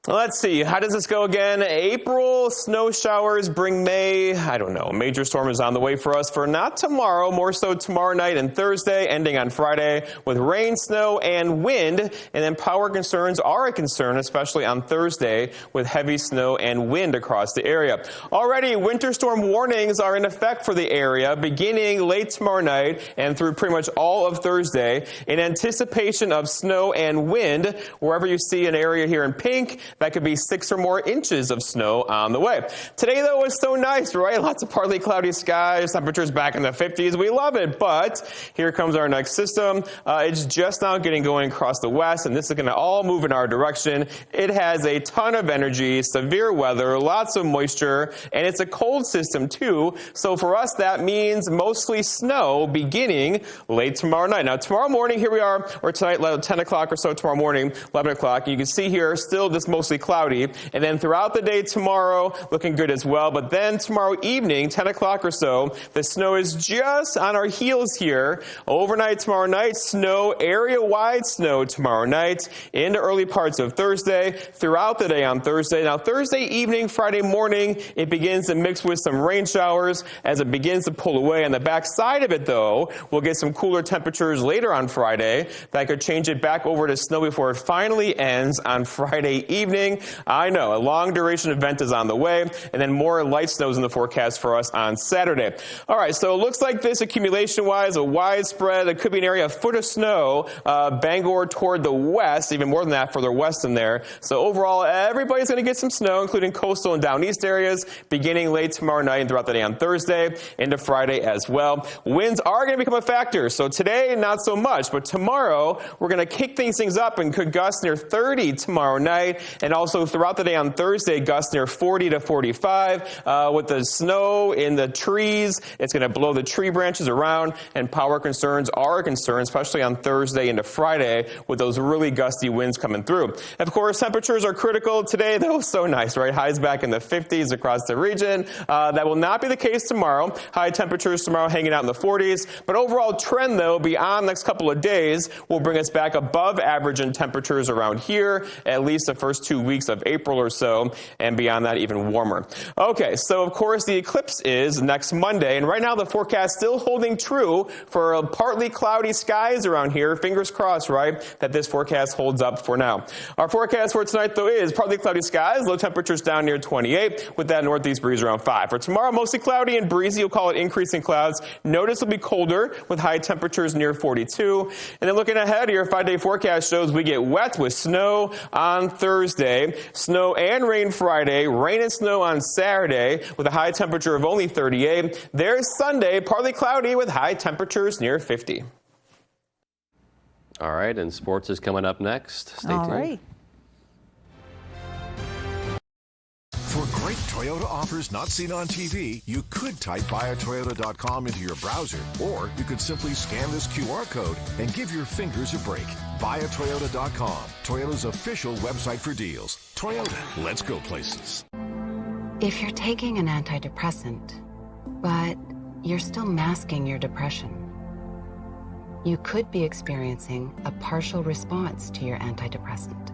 Let's see, how does this go again? April, snow showers bring May. I don't know. A major storm is on the way for us for not tomorrow, more so tomorrow night and Thursday, ending on Friday with rain, snow, and wind. And then power concerns are a concern, especially on Thursday with heavy snow and wind across the area. Already, winter storm warnings are in effect for the area beginning late tomorrow night and through pretty much all of Thursday in anticipation of snow and wind. Wherever you see an area here in pink, that could be 6 or more inches of snow on the way. Today, though, is so nice, right? Lots of partly cloudy skies, temperatures back in the 50s. We love it, but here comes our next system. It's just now getting going across the west, and this is going to all move in our direction. It has a ton of energy, severe weather, lots of moisture, and it's a cold system, too. So for us, that means mostly snow beginning late tomorrow night. Now, tomorrow morning, here we are, or tonight, 10 o'clock or so tomorrow morning, 11 o'clock. You can see here, still just mostly cloudy. And then throughout the day tomorrow, looking good as well. But then tomorrow evening, 10 o'clock or so, the snow is just on our heels here. Overnight tomorrow night, snow, area-wide snow tomorrow night into early parts of Thursday, throughout the day on Thursday. Now, Thursday evening, Friday morning, it begins to mix with some rain showers as it begins to pull away. On the back side of it, though, we'll get some cooler temperatures later on Friday. That could change it back over to snow before it finally ends on Friday evening. I know, a long duration event is on the way, and then more light snows in the forecast for us on Saturday. All right, so it looks like this accumulation-wise, a widespread, it could be an area, a foot of snow, Bangor toward the west, even more than that, further west in there. So overall, everybody's going to get some snow, including coastal and down east areas, beginning late tomorrow night and throughout the day on Thursday into Friday as well. Winds are going to become a factor. So today, not so much, but tomorrow, we're going to kick things up and could gust near 30 tomorrow night. And also throughout the day on Thursday, gusts near 40 to 45. With the snow in the trees, it's going to blow the tree branches around, and power concerns are a concern, especially on Thursday into Friday with those really gusty winds coming through. Of course, temperatures are critical today, though. So nice, right? Highs back in the 50s across the region. That will not be the case tomorrow. High temperatures tomorrow hanging out in the 40s. But overall trend, though, beyond the next couple of days will bring us back above average in temperatures around here, at least the first 2 weeks of April or so, and beyond that, even warmer. Okay, so of course the eclipse is next Monday, and right now the forecast still holding true for partly cloudy skies around here. Fingers crossed, right, that this forecast holds up for now. Our forecast for tonight, though, is partly cloudy skies, low temperatures down near 28, with that northeast breeze around 5. For tomorrow, mostly cloudy and breezy. You'll call it increasing clouds. Noticeably colder with high temperatures near 42. And then looking ahead, your 5-day forecast shows we get wet with snow on Thursday, snow and rain Friday, rain and snow on Saturday with a high temperature of only 38. There's Sunday, partly cloudy with high temperatures near 50. All right, and sports is coming up next. Stay tuned. All right. For great Toyota offers not seen on TV, you could type buyatoyota.com into your browser, or you could simply scan this QR code and give your fingers a break. Buyatoyota.com, Toyota's official website for deals. Toyota, let's go places. If you're taking an antidepressant, but you're still masking your depression, you could be experiencing a partial response to your antidepressant.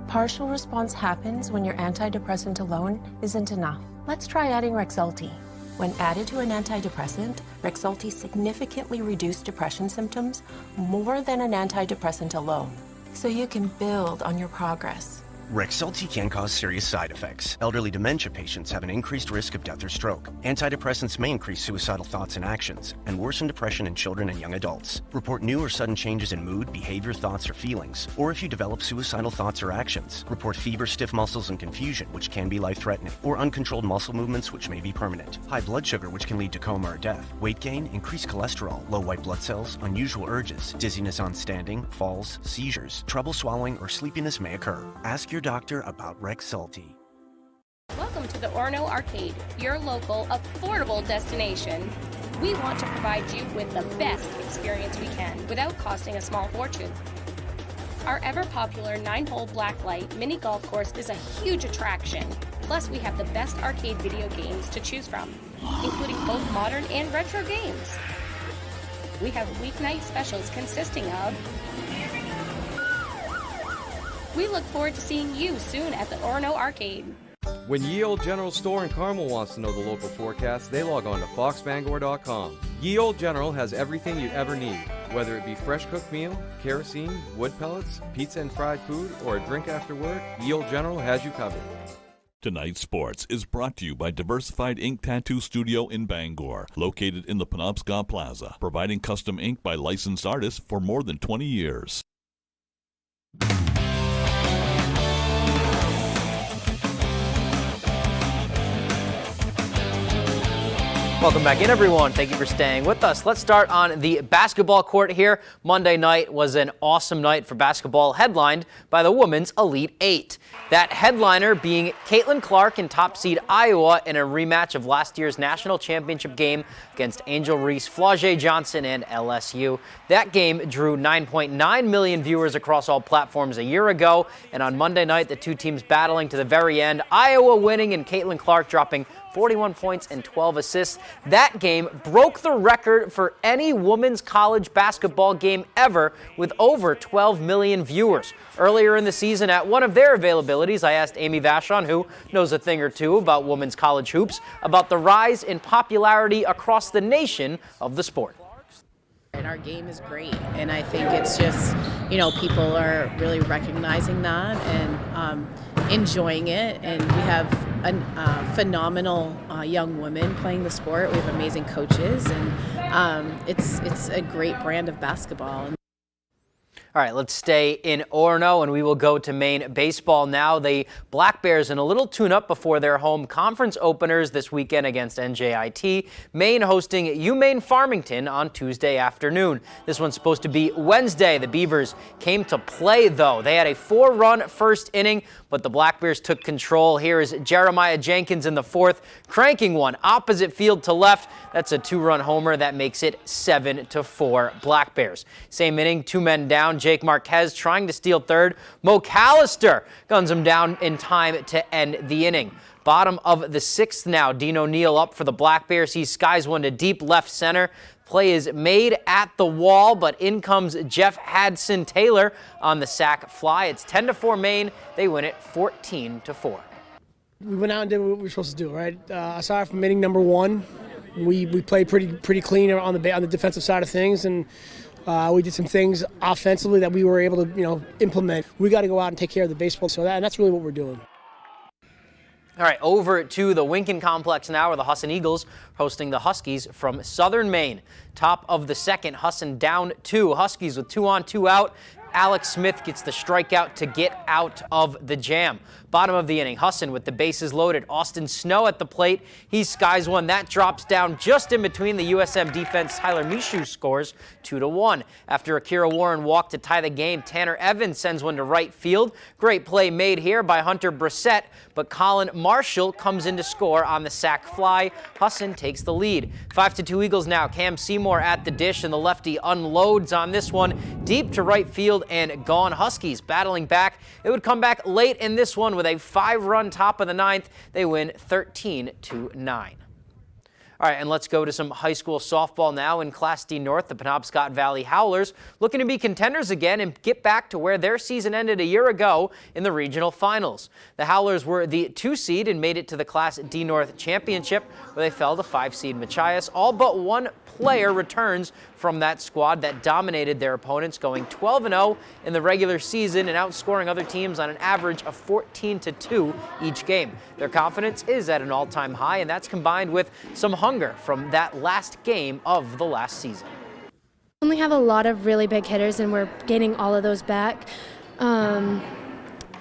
Partial response happens when your antidepressant alone isn't enough. Let's try adding Rexulti. When added to an antidepressant, Rexulti significantly reduced depression symptoms more than an antidepressant alone. So you can build on your progress. Rexulti can cause serious side effects. Elderly dementia patients have an increased risk of death or stroke. Antidepressants may increase suicidal thoughts and actions and worsen depression in children and young adults. Report new or sudden changes in mood, behavior, thoughts, or feelings. Or if you develop suicidal thoughts or actions, report fever, stiff muscles, and confusion, which can be life-threatening, or uncontrolled muscle movements, which may be permanent. High blood sugar, which can lead to coma or death. Weight gain, increased cholesterol, low white blood cells, unusual urges, dizziness on standing, falls, seizures, trouble swallowing, or sleepiness may occur. Ask your doctor about Rexulti. Welcome to the Orono Arcade, your local, affordable destination. We want to provide you with the best experience we can without costing a small fortune. Our ever-popular 9-hole blacklight mini golf course is a huge attraction. Plus, we have the best arcade video games to choose from, including both modern and retro games. We have weeknight specials consisting of... We look forward to seeing you soon at the Orono Arcade. When Ye Olde General Store in Carmel wants to know the local forecast, they log on to foxbangor.com. Ye Olde General has everything you ever need, whether it be fresh cooked meal, kerosene, wood pellets, pizza and fried food, or a drink after work. Ye Olde General has you covered. Tonight's sports is brought to you by Diversified Ink Tattoo Studio in Bangor, located in the Penobscot Plaza, providing custom ink by licensed artists for more than 20 years. Welcome back in, everyone. Thank you for staying with us. Let's start on the basketball court here. Monday night was an awesome night for basketball, headlined by the Women's Elite Eight. That headliner being Caitlin Clark in top seed Iowa in a rematch of last year's national championship game against Angel Reese, Flau'jae Johnson, and LSU. That game drew 9.9 million viewers across all platforms a year ago. And on Monday night, the two teams battling to the very end, Iowa winning and Caitlin Clark dropping 41 points and 12 assists. That game broke the record for any women's college basketball game ever with over 12 million viewers. Earlier in the season at one of their availabilities, I asked Amy Vachon, who knows a thing or two about women's college hoops, about the rise in popularity across the nation of the sport. And our game is great, and I think it's just, you know, people are really recognizing that and enjoying it, and we have phenomenal young women playing the sport. We have amazing coaches, and it's a great brand of basketball. All right, let's stay in Orono, and we will go to Maine baseball now. The Black Bears in a little tune-up before their home conference openers this weekend against NJIT. Maine hosting UMaine Farmington on Tuesday afternoon. This one's supposed to be Wednesday. The Beavers came to play, though. They had a 4-run first inning, but the Black Bears took control. Here is Jeremiah Jenkins in the 4th, cranking one opposite field to left. That's a 2-run homer that makes it 7-4 Black Bears. Same inning, 2 men down. Jake Marquez trying to steal third. Mo Callister guns him down in time to end the inning. Bottom of the 6th now. Dean O'Neill up for the Black Bears. He skies one to deep left center. Play is made at the wall, but in comes Jeff Hadson Taylor on the sac fly. It's 10-4 Maine. They win it 14-4. We went out and did what we were supposed to do, right? Aside from inning number 1, we played pretty clean on the defensive side of things, and we did some things offensively that we were able to implement. We got to go out and take care of the baseball, and that's really what we're doing. All right, over to the Winkin Complex now, where the Husson Eagles hosting the Huskies from Southern Maine. Top of the 2nd, Husson down 2. Huskies with 2 on, 2 out. Alex Smith gets the strikeout to get out of the jam. Bottom of the inning, Husson with the bases loaded. Austin Snow at the plate. He skies one. That drops down just in between the USM defense. Tyler Michoud scores 2-1. After Akira Warren walked to tie the game, Tanner Evans sends one to right field. Great play made here by Hunter Brissett, but Colin Marshall comes in to score on the sac fly. Husson takes the lead. 5-2 Eagles now. Cam Seymour at the dish, and the lefty unloads on this one. Deep to right field and gone. Huskies battling back. It would come back late in this one with a 5-run top of the 9th. They win 13-9. All right, and let's go to some high school softball now. In Class D North, the Penobscot Valley Howlers looking to be contenders again and get back to where their season ended a year ago in the regional finals. The Howlers were the 2 seed and made it to the Class D North championship, where they fell to 5 seed Machias. All but one player returns from that squad that dominated their opponents, going 12-0 in the regular season and outscoring other teams on an average of 14-2 each game. Their confidence is at an all-time high, and that's combined with some hunger from that last game of the last season. We only have a lot of really big hitters, and we're gaining all of those back.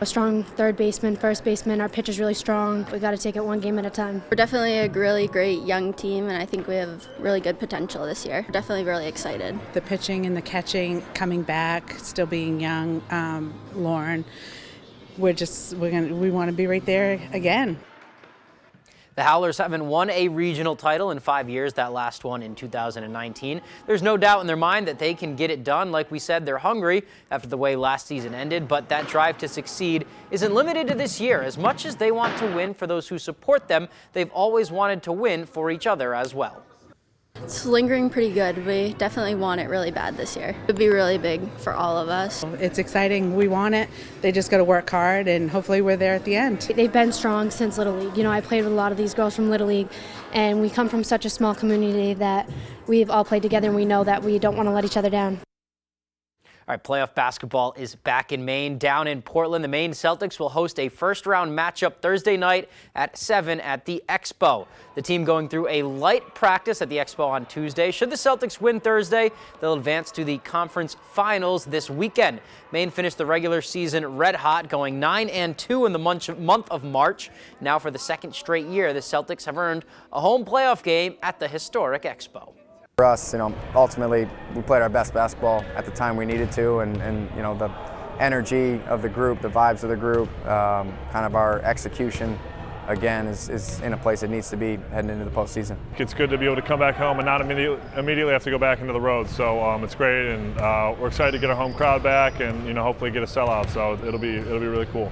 A strong third baseman, first baseman. Our pitch is really strong. We got to take it one game at a time. We're definitely a really great young team, and I think we have really good potential this year. We're definitely really excited. The pitching and the catching coming back, still being young, Lauren. We want to be right there again. The Howlers haven't won a regional title in 5 years, that last one in 2019. There's no doubt in their mind that they can get it done. Like we said, they're hungry after the way last season ended, but that drive to succeed isn't limited to this year. As much as they want to win for those who support them, they've always wanted to win for each other as well. It's lingering pretty good. We definitely want it really bad this year. It would be really big for all of us. It's exciting. We want it. They just got to work hard, and hopefully we're there at the end. They've been strong since Little League. I played with a lot of these girls from Little League, and we come from such a small community that we've all played together, and we know that we don't want to let each other down. All right, playoff basketball is back in Maine. Down in Portland, the Maine Celtics will host a first-round matchup Thursday night at 7 at the Expo. The team going through a light practice at the Expo on Tuesday. Should the Celtics win Thursday, they'll advance to the conference finals this weekend. Maine finished the regular season red hot, going 9-2 in the month of March. Now for the second straight year, the Celtics have earned a home playoff game at the historic Expo. For us, ultimately we played our best basketball at the time we needed to, and the energy of the group, the vibes of the group, kind of our execution, again, is in a place it needs to be heading into the postseason. It's good to be able to come back home and not immediately have to go back into the road. So it's great, and we're excited to get our home crowd back, and hopefully get a sellout. So it'll be really cool.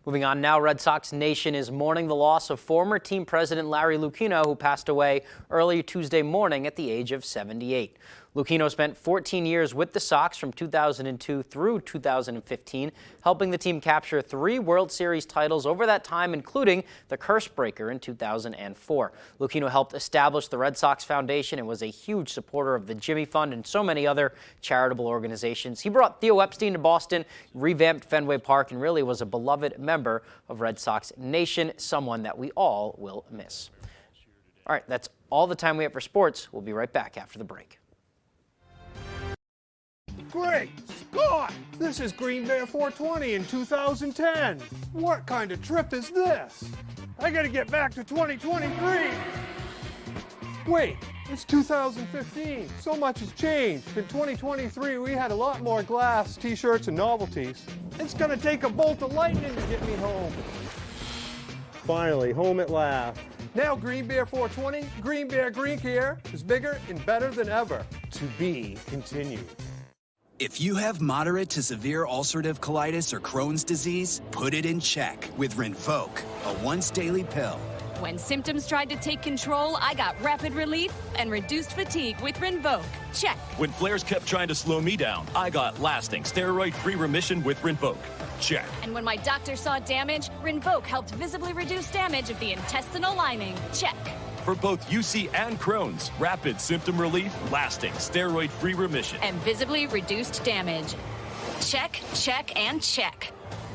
Moving on now, Red Sox Nation is mourning the loss of former team president Larry Lucchino, who passed away early Tuesday morning at the age of 78. Lucchino spent 14 years with the Sox from 2002 through 2015, helping the team capture 3 World Series titles over that time, including the curse breaker in 2004. Lucchino helped establish the Red Sox Foundation and was a huge supporter of the Jimmy Fund and so many other charitable organizations. He brought Theo Epstein to Boston, revamped Fenway Park, and really was a beloved member of Red Sox Nation, someone that we all will miss. All right, that's all the time we have for sports. We'll be right back after the break. great! Scott! This is Green Bear 420 in 2010. What kind of trip is this? I gotta get back to 2023. Wait, it's 2015. So much has changed. In 2023, we had a lot more glass, t-shirts, and novelties. It's gonna take a bolt of lightning to get me home. Finally, home at last. Now Green Bear 420, Green Bear Green Care is bigger and better than ever. To be continued. If you have moderate to severe ulcerative colitis or Crohn's disease, put it in check with Rinvoq, a once-daily pill. When symptoms tried to take control, I got rapid relief and reduced fatigue with Rinvoq. Check. When flares kept trying to slow me down, I got lasting steroid-free remission with Rinvoq. Check. And when my doctor saw damage, Rinvoq helped visibly reduce damage of the intestinal lining. Check. For both UC and Crohn's, rapid symptom relief, lasting steroid-free remission. And visibly reduced damage. Check, check, and check.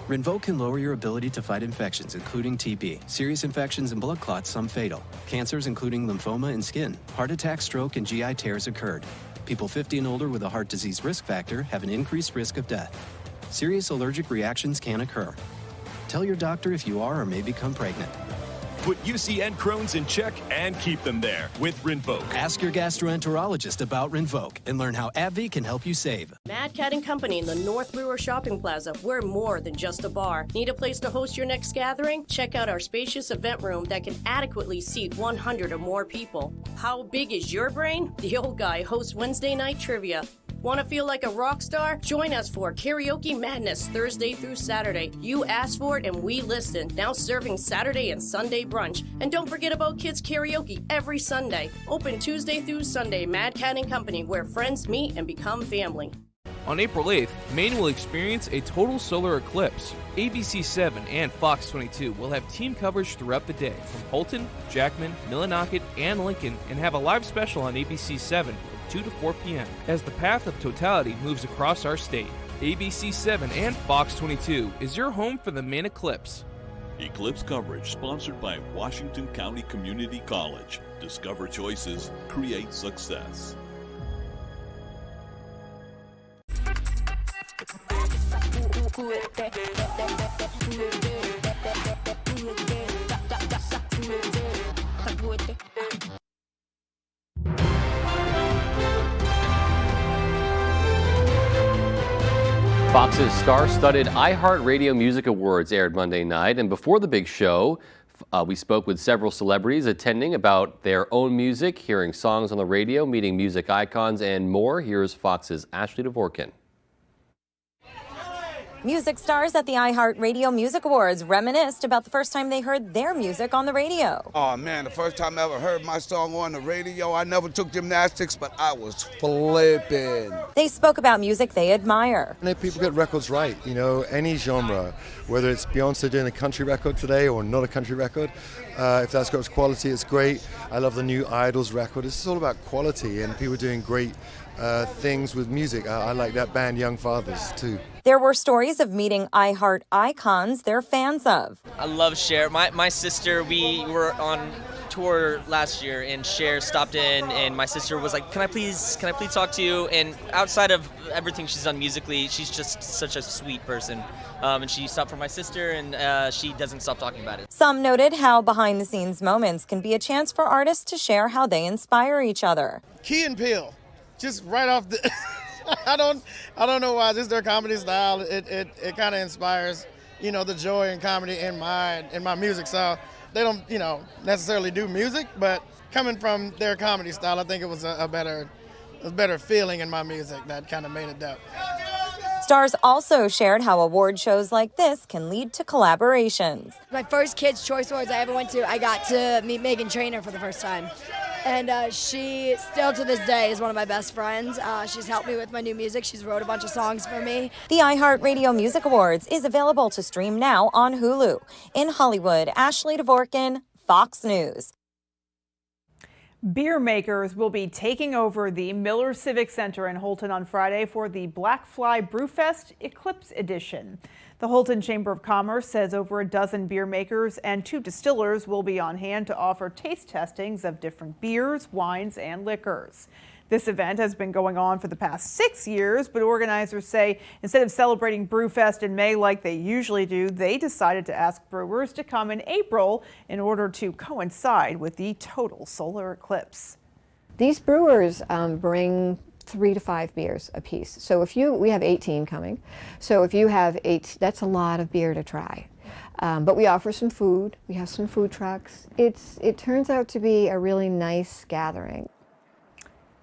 Rinvoq can lower your ability to fight infections, including TB, serious infections and blood clots, some fatal. Cancers, including lymphoma and skin. Heart attack, stroke, and GI tears occurred. People 50 and older with a heart disease risk factor have an increased risk of death. Serious allergic reactions can occur. Tell your doctor if you are or may become pregnant. Put UC and Crohn's in check and keep them there with Rinvoq. Ask your gastroenterologist about Rinvoq and learn how AbbVie can help you save. Mad Cat & Company in the North Brewer Shopping Plaza. We're more than just a bar. Need a place to host your next gathering? Check out our spacious event room that can adequately seat 100 or more people. How big is your brain? The old guy hosts Wednesday night trivia. Want to feel like a rock star? Join us for Karaoke Madness Thursday through Saturday. You asked for it and we listened. Now serving Saturday and Sunday brunch. And don't forget about kids karaoke every Sunday. Open Tuesday through Sunday, Mad Cat & Company, where friends meet and become family. On April 8th, Maine will experience a total solar eclipse. ABC7 and Fox 22 will have team coverage throughout the day from Holton, Jackman, Millinocket, and Lincoln, and have a live special on ABC7 from 2 to 4 p.m. as the path of totality moves across our state. ABC7 and Fox 22 is your home for the Maine eclipse. Eclipse coverage sponsored by Washington County Community College. Discover choices, create success. Fox's star-studded iHeartRadio Music Awards aired Monday night, and before the big show, we spoke with several celebrities attending about their own music, hearing songs on the radio, meeting music icons, and more. Here's Fox's Ashley Dvorkin. Music stars at the iHeartRadio Music Awards reminisced about the first time they heard their music on the radio. Oh man, the first time I ever heard my song on the radio, I never took gymnastics, but I was flipping. They spoke about music they admire. And people get records right, you know, any genre, whether it's Beyonce doing a country record today or not a country record. If that's got quality, it's great. I love the new Idols record. It's all about quality and people doing great things with music. I like that band Young Fathers too. There were stories of meeting iHeart icons they're fans of. I love Cher. My sister, we were on tour last year and Cher stopped in and my sister was like, can I please talk to you? And outside of everything she's done musically, she's just such a sweet person. And she stopped for my sister and she doesn't stop talking about it. Some noted how behind the scenes moments can be a chance for artists to share how they inspire each other. Key and Peele, just right off the I don't know why, just their comedy style, it kind of inspires, you know, the joy and comedy in my music. So they don't, you know, necessarily do music, but coming from their comedy style, I think it was a better feeling in my music that kind of made it dope. Stars also shared how award shows like this can lead to collaborations. My first Kids' Choice Awards I ever went to, I got to meet Meghan Trainor for the first time. And she still to this day is one of my best friends. She's helped me with my new music. She's wrote a bunch of songs for me. The iHeartRadio Music Awards is available to stream now on Hulu. In Hollywood, Ashley Dvorkin, Fox News. Beer makers will be taking over the Miller Civic Center in Holton on Friday for the Black Fly Brewfest Eclipse Edition. The Holton Chamber of Commerce says over a dozen beer makers and 2 distillers will be on hand to offer taste testings of different beers, wines, and liquors. This event has been going on for the past 6 years, but organizers say instead of celebrating Brewfest in May like they usually do, they decided to ask brewers to come in April in order to coincide with the total solar eclipse. These brewers bring 3 to 5 beers a piece. So we have 18 coming. So if you have 8, that's a lot of beer to try. But we offer some food. We have some food trucks. It turns out to be a really nice gathering.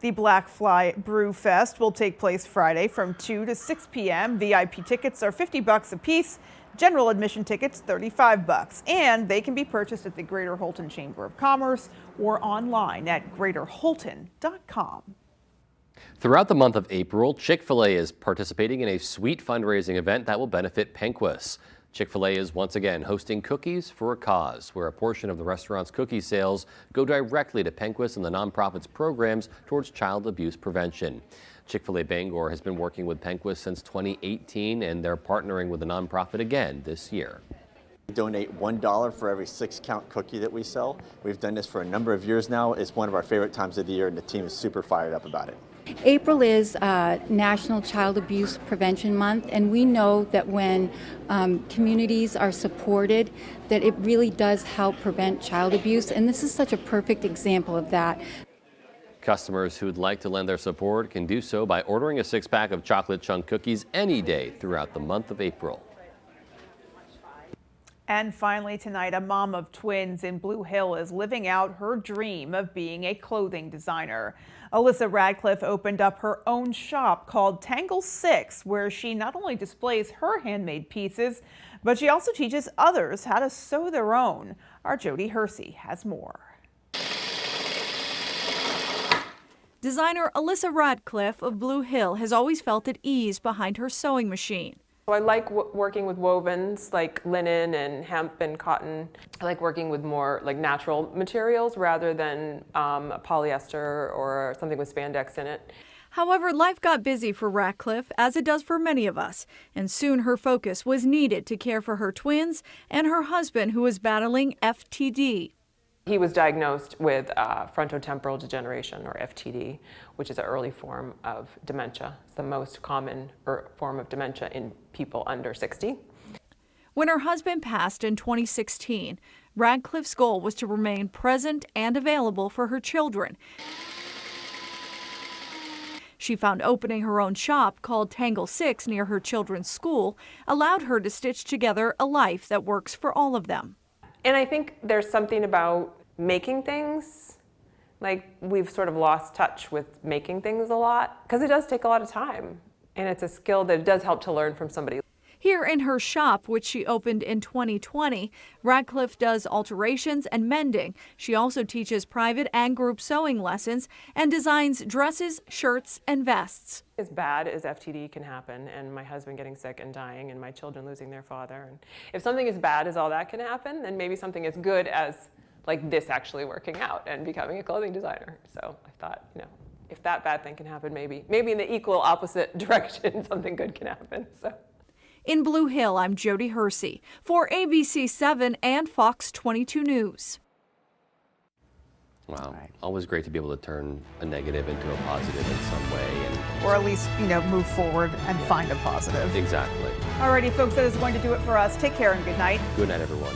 The Black Fly Brew Fest will take place Friday from 2 to 6 p.m. VIP tickets are $50 a piece. General admission tickets $35, and they can be purchased at the Greater Holton Chamber of Commerce or online at greaterholton.com. Throughout the month of April, Chick-fil-A is participating in a sweet fundraising event that will benefit Penquis. Chick-fil-A is once again hosting Cookies for a Cause, where a portion of the restaurant's cookie sales go directly to Penquis and the nonprofit's programs towards child abuse prevention. Chick-fil-A Bangor has been working with Penquis since 2018, and they're partnering with the nonprofit again this year. We donate $1 for every 6-count cookie that we sell. We've done this for a number of years now. It's one of our favorite times of the year, and the team is super fired up about it. April is National Child Abuse Prevention Month, and we know that when communities are supported, that it really does help prevent child abuse, and this is such a perfect example of that. Customers who'd like to lend their support can do so by ordering a 6-pack of chocolate chunk cookies any day throughout the month of April. And finally tonight, a mom of twins in Blue Hill is living out her dream of being a clothing designer. Alyssa Radcliffe opened up her own shop called Tangle 6, where she not only displays her handmade pieces, but she also teaches others how to sew their own. Our Jody Hersey has more. Designer Alyssa Radcliffe of Blue Hill has always felt at ease behind her sewing machine. I like working with wovens like linen and hemp and cotton. I like working with more like natural materials rather than polyester or something with spandex in it. However, life got busy for Radcliffe, as it does for many of us, and soon her focus was needed to care for her twins and her husband, who was battling FTD. He was diagnosed with frontotemporal degeneration, or FTD, which is an early form of dementia. It's the most common form of dementia in people under 60. When her husband passed in 2016, Radcliffe's goal was to remain present and available for her children. She found opening her own shop called Tangle 6 near her children's school allowed her to stitch together a life that works for all of them. And I think there's something about making things, like we've sort of lost touch with making things a lot, because it does take a lot of time, and it's a skill that it does help to learn from somebody. Here in her shop, which she opened in 2020, Radcliffe does alterations and mending. She also teaches private and group sewing lessons and designs dresses, shirts, and vests. As bad as FTD can happen, and my husband getting sick and dying, and my children losing their father, and if something as bad as all that can happen, then maybe something as good as like this actually working out and becoming a clothing designer. So I thought, you know, if that bad thing can happen, maybe in the equal opposite direction, something good can happen. So. In Blue Hill, I'm Jody Hersey for ABC 7 and Fox 22 News. Wow. Always great to be able to turn a negative into a positive in some way. Or at least, move forward and find a positive. Exactly. Alrighty, folks, that is going to do it for us. Take care and good night. Good night, everyone.